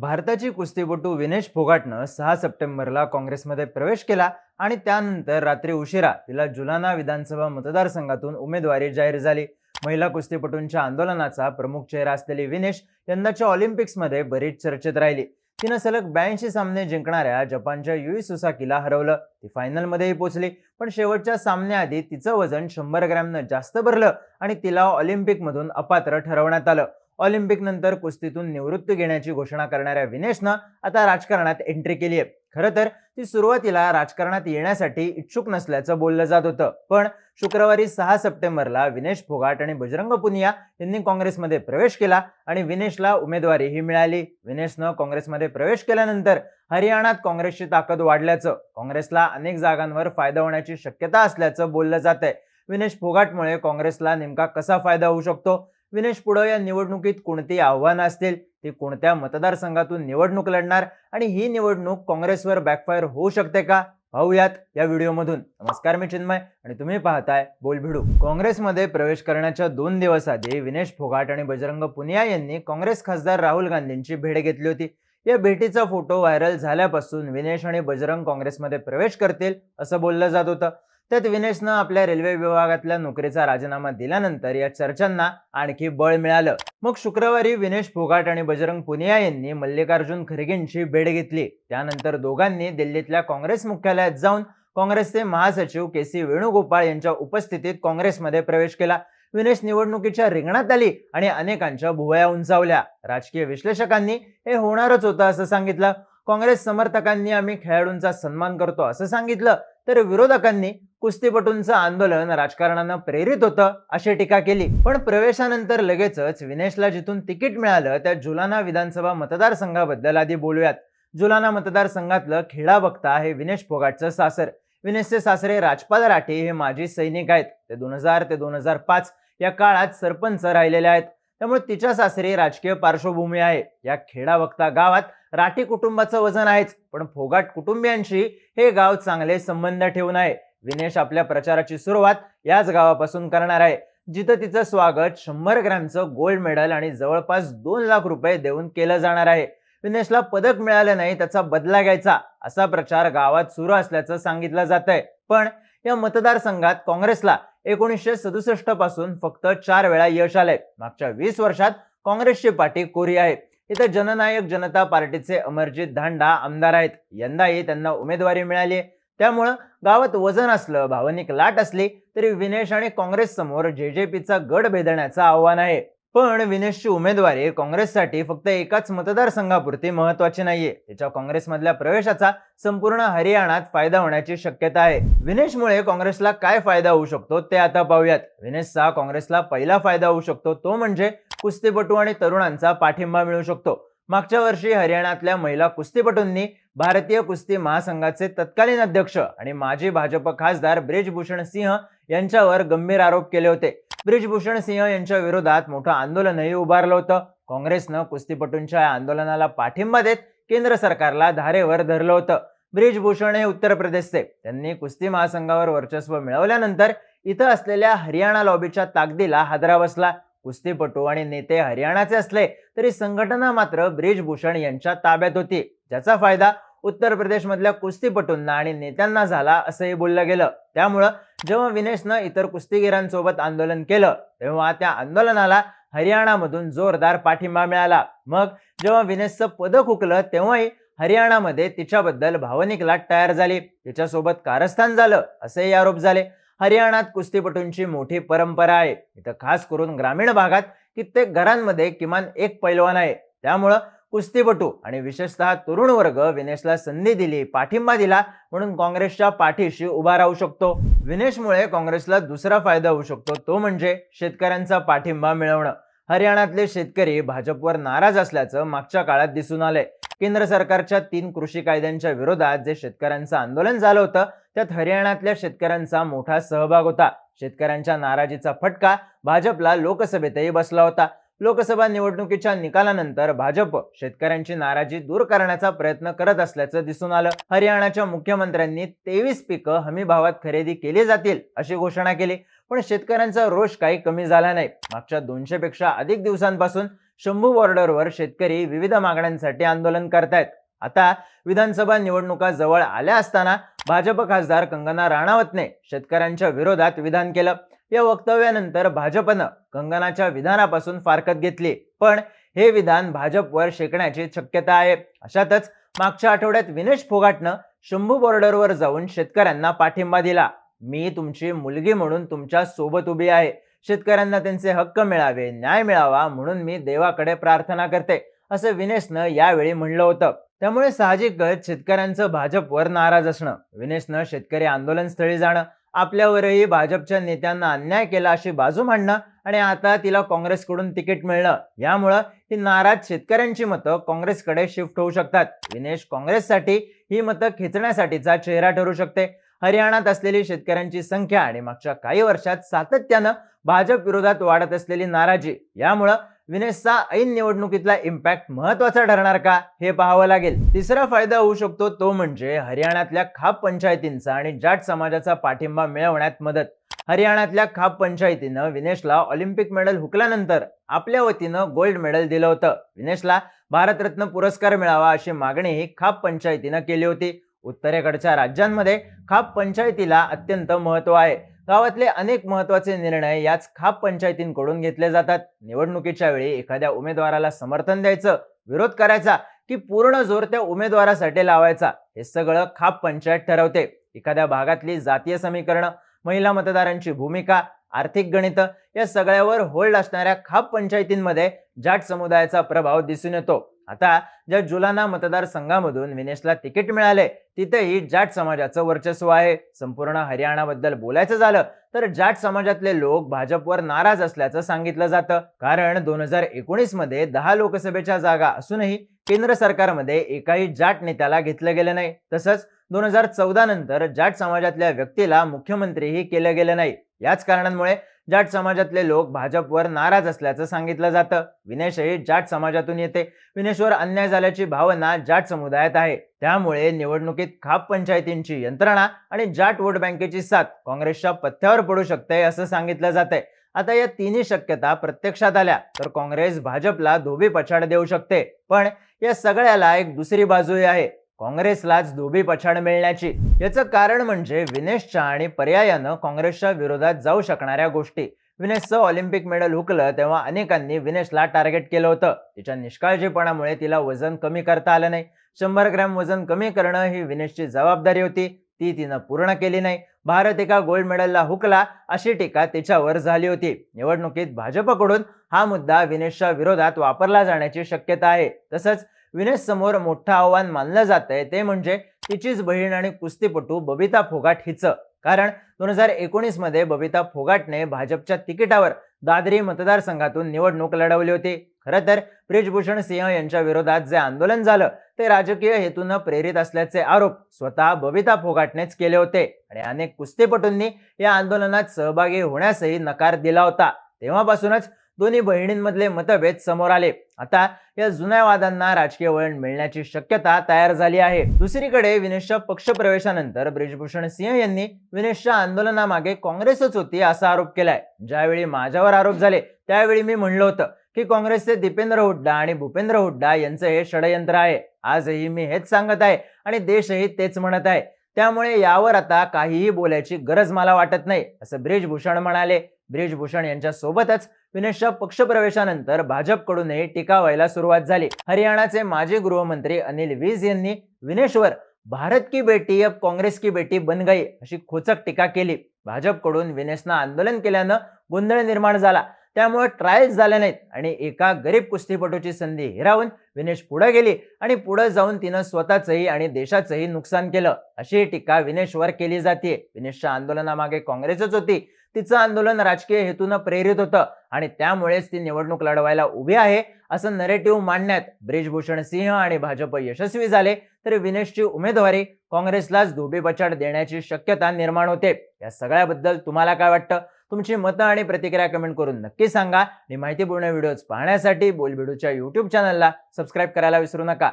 भारताची कुस्तीपटू विनेश फोगाटनं 6 सप्टेंबरला काँग्रेसमध्ये प्रवेश केला आणि त्यानंतर रात्री उशिरा तिला जुलाना विधानसभा मतदारसंघातून उमेदवारी जाहीर झाली. महिला कुस्तीपटूंच्या आंदोलनाचा प्रमुख चेहरा असलेली विनेश यंदाच्या ऑलिम्पिक्समध्ये बरीच चर्चेत राहिली. तिनं सलग 82 सामने जिंकणाऱ्या जपानच्या युई सुसाकीला हरवलं. ती फायनलमध्येही पोहोचली, पण शेवटच्या सामन्याआधी तिचं वजन 100 ग्रॅमनं जास्त भरलं आणि तिला ऑलिम्पिकमधून अपात्र ठरवण्यात आलं. ऑलिम्पिक नंतर कुस्तीतून निवृत्ती घेण्याची घोषणा करणाऱ्या विनेशनं आता राजकारणात एंट्री केली आहे. खरं तर ती सुरुवातीला राजकारणात येण्यासाठी इच्छुक नसल्याचं बोललं जात होतं, पण शुक्रवारी 6 सप्टेंबरला विनेश फोगाट आणि बजरंग पुनिया यांनी काँग्रेसमध्ये प्रवेश केला आणि विनेशला उमेदवारीही मिळाली. विनेशनं काँग्रेसमध्ये प्रवेश केल्यानंतर हरियाणात काँग्रेसची ताकद वाढल्याचं, काँग्रेसला अनेक जागांवर फायदा होण्याची शक्यता असल्याचं बोललं जात आहे. विनेश फोगाटमुळे काँग्रेसला नेमका कसा फायदा होऊ शकतो? विनेश पुढे या निवडणुकीत कोणती आव्हानं असतील, ती कोणत्या मतदारसंघातून निवडणूक लढणार आणि ही निवडणूक काँग्रेसवर बॅकफायर होऊ शकते का, पाहूयात या व्हिडिओमधून. नमस्कार, मी चिन्मय आणि तुम्ही पाहताय बोलभिडू. काँग्रेसमध्ये प्रवेश करण्याच्या 2 दिवस आधी विनेश फोगाट आणि बजरंग पुनिया यांनी काँग्रेस खासदार राहुल गांधींची भेट घेतली होती. या भेटीचा फोटो व्हायरल झाल्यापासून विनेश आणि बजरंग काँग्रेसमध्ये प्रवेश करतील असं बोललं जात होतं. त्यात विनेशनं आपल्या रेल्वे विभागातल्या नोकरीचा राजीनामा दिल्यानंतर या चर्चांना आणखी बळ मिळालं. मग शुक्रवारी विनेश फोगाट आणि बजरंग पुनिया यांनी मल्लिकार्जुन खरगेंची भेट घेतली. त्यानंतर दोघांनी दिल्लीतल्या काँग्रेस मुख्यालयात जाऊन काँग्रेसचे महासचिव के.सी. वेणुगोपाळ यांच्या उपस्थितीत काँग्रेसमध्ये प्रवेश केला. विनेश निवडणुकीच्या रिंगणात आली आणि अनेकांच्या भुवया उंचावल्या. राजकीय विश्लेषकांनी हे होणारच होतं असं सांगितलं. काँग्रेस समर्थकांनी आम्ही खेळाडूंचा सन्मान करतो असं सांगितलं, तर विरोधकांनी कुस्तीपटूंचं आंदोलन राजकारणानं प्रेरित होतं अशी टीका केली. पण प्रवेशानंतर लगेचच विनेशला जिथून तिकीट मिळालं त्या जुलाना विधानसभा मतदारसंघाबद्दल आधी बोलूयात. जुलाना मतदारसंघातलं खेडा बघता हे विनेश फोगाटचं सासर. विनेशचे सासरे राजपाल राठी हे माजी सैनिक आहेत. ते 2000 ते 2005 या काळात सरपंच राहिलेले आहेत. त्यामुळे तिच्या सासरी राजकीय पार्श्वभूमी आहे. या खेडा बघता गावात राठी कुटुंबाचं वजन आहेच, पण फोगाट कुटुंबियांशी हे गाव चांगले संबंध ठेवून आहे. विनेश आपल्या प्रचाराची सुरुवात याच गावापासून करणार आहे, जिथं तिचं स्वागत 100 ग्रॅमचं गोल्ड मेडल आणि जवळपास 2 लाख रुपये देऊन केलं जाणार आहे. विनेशला पदक मिळालं नाही त्याचा बदला घ्यायचा असा प्रचार गावात सुरू असल्याचं सांगितलं जात आहे. पण या मतदारसंघात काँग्रेसला 1967 पासून फक्त 4 वेळा यश आलंय. मागच्या 20 वर्षात काँग्रेसची पाठी कोरी आहे. इथं जननायक जनता पार्टीचे अमरजित धांडा आमदार आहेत. यंदाही त्यांना उमेदवारी मिळाली. त्यामुळं गावात वजन असलं, भावनिक लाट असली तरी विनेश आणि काँग्रेस समोर जेजेपीचा गड भेदण्याचं आव्हान आहे. पण विनेशची उमेदवारी काँग्रेससाठी फक्त एकाच मतदारसंघापुरती महत्वाची नाहीये. त्याच्या काँग्रेसमधल्या प्रवेशाचा संपूर्ण हरियाणात फायदा होण्याची शक्यता आहे. विनेशमुळे काँग्रेसला काय फायदा होऊ शकतो ते आता पाहूयात. विनेशचा काँग्रेसला पहिला फायदा होऊ शकतो तो म्हणजे कुस्तीपटू आणि तरुणांचा पाठिंबा मिळू शकतो. मागच्या वर्षी हरियाणातल्या महिला कुस्तीपटूंनी भारतीय कुस्ती महासंघाचे तत्कालीन अध्यक्ष आणि माजी भाजप खासदार ब्रिजभूषण सिंह यांच्यावर गंभीर आरोप केले होते. ब्रिजभूषण सिंह यांच्या विरोधात मोठं आंदोलनही उभारलं होतं. काँग्रेसनं कुस्तीपटूंच्या या आंदोलनाला पाठिंबा देत केंद्र सरकारला धारेवर धरलं होतं. ब्रिजभूषण हे उत्तर प्रदेशचे. त्यांनी कुस्ती महासंघावर वर्चस्व मिळवल्यानंतर इथं असलेल्या हरियाणा लॉबीच्या ताकदीला हादरा बसला. कुस्तीपटू आणि नेते हरियाणाचे असले तरी संघटना मात्र ब्रिजभूषण यांच्या ताब्यात होती, ज्याचा फायदा उत्तर प्रदेशमधल्या कुस्तीपटूंना आणि नेत्यांना झाला असंही बोललं गेलं. त्यामुळं जेव्हा विनेशनं इतर कुस्तीगिरांसोबत आंदोलन केलं तेव्हा त्या आंदोलनाला हरियाणामधून जोरदार पाठिंबा मिळाला. मग जेव्हा विनेशचं पदक हुकलं तेव्हाही हरियाणामध्ये तिच्याबद्दल भावनिक लाट तयार झाली. तिच्यासोबत कारस्थान झालं असेही आरोप झाले. हरियाणात कुस्तीपटूंची मोठी परंपरा आहे. इथं खास करून ग्रामीण भागात कित्येक घरांमध्ये किमान एक पैलवान आहे. त्यामुळं कुस्तीपटू आणि विशेषतः तरुण वर्ग विनेशला संधी दिली, पाठिंबा दिला म्हणून काँग्रेसच्या पाठीशी उभा राहू शकतो. विनेशमुळे काँग्रेसला दुसरा फायदा होऊ शकतो तो म्हणजे शेतकऱ्यांचा पाठिंबा मिळवणं. हरियाणातले शेतकरी भाजपवर नाराज असल्याचं मागच्या काळात दिसून आलंय. केंद्र सरकारच्या 3 कृषी कायद्यांच्या विरोधात जे शेतकऱ्यांचं आंदोलन झालं होतं त्यात हरियाणातल्या शेतकऱ्यांचा मोठा सहभाग होता. शेतकऱ्यांच्या नाराजीचा फटका भाजपला लोकसभेतही बसला होता. लोकसभा निवडणुकीच्या निकालानंतर भाजप शेतकऱ्यांची नाराजी दूर करण्याचा प्रयत्न करत असल्याचं दिसून आलं. हरियाणाच्या मुख्यमंत्र्यांनी 23 पिकं हमी भावात खरेदी केली जातील अशी घोषणा केली, पण शेतकऱ्यांचा रोष काही कमी झाला नाही. मागच्या 200 पेक्षा अधिक दिवसांपासून शंभू बॉर्डरवर शेतकरी विविध मागण्यांसाठी आंदोलन करतायत. आता विधानसभा निवडणुका जवळ आल्या असताना भाजप खासदार कंगना राणावतने शेतकऱ्यांच्या विरोधात विधान केलं. या वक्तव्यानंतर भाजपनं कंगनाच्या विधानापासून फारकत घेतली, पण हे विधान भाजपवर शेकण्याची शक्यता आहे. अशातच मागच्या आठवड्यात विनेश फोगाटनं शंभू बॉर्डरवर जाऊन शेतकऱ्यांना पाठिंबा दिला. मी तुमची मुलगी म्हणून तुमच्या सोबत उभी आहे. शेतकऱ्यांना त्यांचे हक्क मिळावे, न्याय मिळावा म्हणून मी देवाकडे प्रार्थना करते, असं विनेशनं यावेळी म्हणलं होतं. त्यामुळे साहजिकच शेतकऱ्यांचं भाजपवर नाराज असणं, विनेशनं शेतकरी आंदोलनस्थळी जाणं, आपल्यावरही भाजपच्या नेत्यांना अन्याय केला अशी बाजू मांडणं आणि आता तिला काँग्रेसकडून तिकीट मिळणं, यामुळं ही नाराज शेतकऱ्यांची मतं काँग्रेसकडे शिफ्ट होऊ शकतात. विनेश काँग्रेससाठी ही मतं खेचण्यासाठीचा चेहरा ठरू शकते. हरियाणात असलेली शेतकऱ्यांची संख्या आणि मागच्या काही वर्षात सातत्यानं भाजप विरोधात वाढत असलेली नाराजी, यामुळं विनेशचा ऐन निवडणुकीतला इम्पॅक्ट महत्वाचा ठरणार का हे पाहावं लागेल. तिसरा फायदा होऊ शकतो तो म्हणजे हरियाणातल्या खाप पंचायतींचा आणि जाट समाजाचा पाठिंबा मिळवण्यात मदत. हरियाणातल्या खाप पंचायतीनं विनेशला ऑलिम्पिक मेडल हुकल्यानंतर आपल्या वतीनं गोल्ड मेडल दिलं होतं. विनेशला भारतरत्न पुरस्कार मिळावा अशी मागणीही खाप पंचायतीनं केली होती. उत्तरेकडच्या राज्यांमध्ये खाप पंचायतीला अत्यंत महत्व आहे. गावातले अनेक महत्वाचे निर्णय याच खाप पंचायतींकडून घेतले जातात. निवडणुकीच्या वेळी एखाद्या उमेदवाराला समर्थन द्यायचं, विरोध करायचा की पूर्ण जोर त्या उमेदवारासाठी लावायचा, हे सगळं खाप पंचायत ठरवते. एखाद्या भागातली जातीय समीकरणं, महिला मतदारांची भूमिका, आर्थिक गणित, या सगळ्यावर होल्ड असणाऱ्या खाप पंचायतींमध्ये जाट समुदायाचा प्रभाव दिसून येतो. आता ज्या जुलाना मतदारसंघामधून विनेशला तिकीट मिळाले तिथेही जाट समाजाचं वर्चस्व आहे. संपूर्ण हरियाणाबद्दल बोलायचं झालं तर जाट समाजातले लोक भाजपवर नाराज असल्याचं सांगितलं जातं. कारण 2019 मध्ये 10 लोकसभेच्या जागा असूनही केंद्र सरकारमध्ये एकाही जाट नेत्याला घेतलं गेलं नाही. तसंच 2014 नंतर जाट समाजातल्या व्यक्तीला मुख्यमंत्रीही केलं गेलं नाही. याच कारणांमुळे जाट समाजातले लोक भाजपवर नाराज असल्याचं सांगितलं जातं. विनेशही जाट समाजातून येते. विनेशवर अन्याय झाल्याची भावना जाट समुदायात आहे. त्यामुळे निवडणुकीत खाप पंचायतींची यंत्रणा आणि जाट वोट बँकेची साथ काँग्रेसच्या पथ्यावर पडू शकते असं सांगितलं जातंय. आता या तिन्ही शक्यता प्रत्यक्षात आल्या तर काँग्रेस भाजपला धोबी पछाड देऊ शकते. पण या सगळ्याला एक दुसरी बाजूही आहे, काँग्रेसलाच धोबी पछाड मिळण्याची. याचं कारण म्हणजे विनेशच्या आणि पर्यायानं काँग्रेसच्या विरोधात जाऊ शकणाऱ्या गोष्टी. विनेशचं ऑलिम्पिक मेडल हुकलं तेव्हा अनेकांनी विनेशला टार्गेट केलं होतं. तिच्या निष्काळजीपणामुळे तिला वजन कमी करता आलं नाही. 100 ग्रॅम वजन कमी करणं ही विनेशची जबाबदारी होती, ती तिनं पूर्ण केली नाही. भारत एका गोल्ड मेडलला हुकला अशी टीका तिच्यावर झाली होती. निवडणुकीत भाजपकडून हा मुद्दा विनेशच्या विरोधात वापरला जाण्याची शक्यता आहे. तसंच विनेश समोर मोठं आव्हान मानलं जातंय ते म्हणजे तिचीच बहीण आणि कुस्तीपटू बबिता फोगाट हिचं. कारण 2019 मध्ये बबिता फोगाटने भाजपच्या तिकिटावर दादरी मतदारसंघातून निवडणूक लढवली होती. खरं तर ब्रिजभूषण सिंह यांच्या विरोधात जे आंदोलन झालं ते राजकीय हेतून प्रेरित असल्याचे आरोप स्वतः बबिता फोगाटनेच केले होते आणि अनेक कुस्तीपटूंनी या आंदोलनात सहभागी होण्यासही नकार दिला होता. तेव्हापासूनच दोन्ही बहिणींमधले मतभेद समोर आले. आता या जुन्या वादांना राजकीय वळण मिळण्याची शक्यता तयार झाली आहे. दुसरीकडे विनेशच्या पक्षप्रवेशानंतर ब्रिजभूषण सिंह यांनी विनेशच्या आंदोलनामागे काँग्रेसच होती असा आरोप केलाय. ज्यावेळी माझ्यावर आरोप झाले त्यावेळी मी म्हणलं होतं की काँग्रेसचे दीपेंद्र हुड्डा आणि भूपेंद्र हुड्डा यांचं हे षडयंत्र आहे. आजही मी हेच सांगत आहे आणि देशही तेच म्हणत आहे. त्यामुळे यावर आता काहीही बोलायची गरज मला वाटत नाही, असं ब्रिजभूषण म्हणाले. ब्रिजभूषण यांच्या सोबतच विनेशच्या पक्षप्रवेशानंतर भाजपकडूनही टीका व्हायला सुरुवात झाली. हरियाणाचे माजी गृहमंत्री अनिल विज यांनी विनेशवर भारत की बेटी अब काँग्रेस की बेटी बन गई अशी खोचक टीका केली. भाजपकडून विनेशनं आंदोलन केल्यानं गोंधळ निर्माण झाला, त्यामुळे ट्रायल्स झाल्या नाहीत आणि एका गरीब कुस्तीपटूची संधी हिरावून विनेश पुढे गेली आणि पुढे जाऊन तिनं स्वतःचंही आणि देशाचंही नुकसान केलं अशी टीका विनेशवर केली जाते. विनेशच्या आंदोलनामागे काँग्रेसच होती, तिचं आंदोलन राजकीय हेतून प्रेरित होतं आणि त्यामुळेच ती निवडणूक लढवायला उभी आहे असं नरेटिव्ह मांडण्यात ब्रिजभूषण सिंह आणि भाजप यशस्वी झाले तर विनेशची उमेदवारी काँग्रेसलाच धोबी पछाड देण्याची शक्यता निर्माण होते. या सगळ्याबद्दल तुम्हाला काय वाटतं? तुमची मतं आणि प्रतिक्रिया कमेंट करून नक्की सांगा आणि माहितीपूर्ण व्हिडिओज पाहण्यासाठी बोलबिडूच्या YouTube चॅनलला सबस्क्राईब करायला विसरू नका.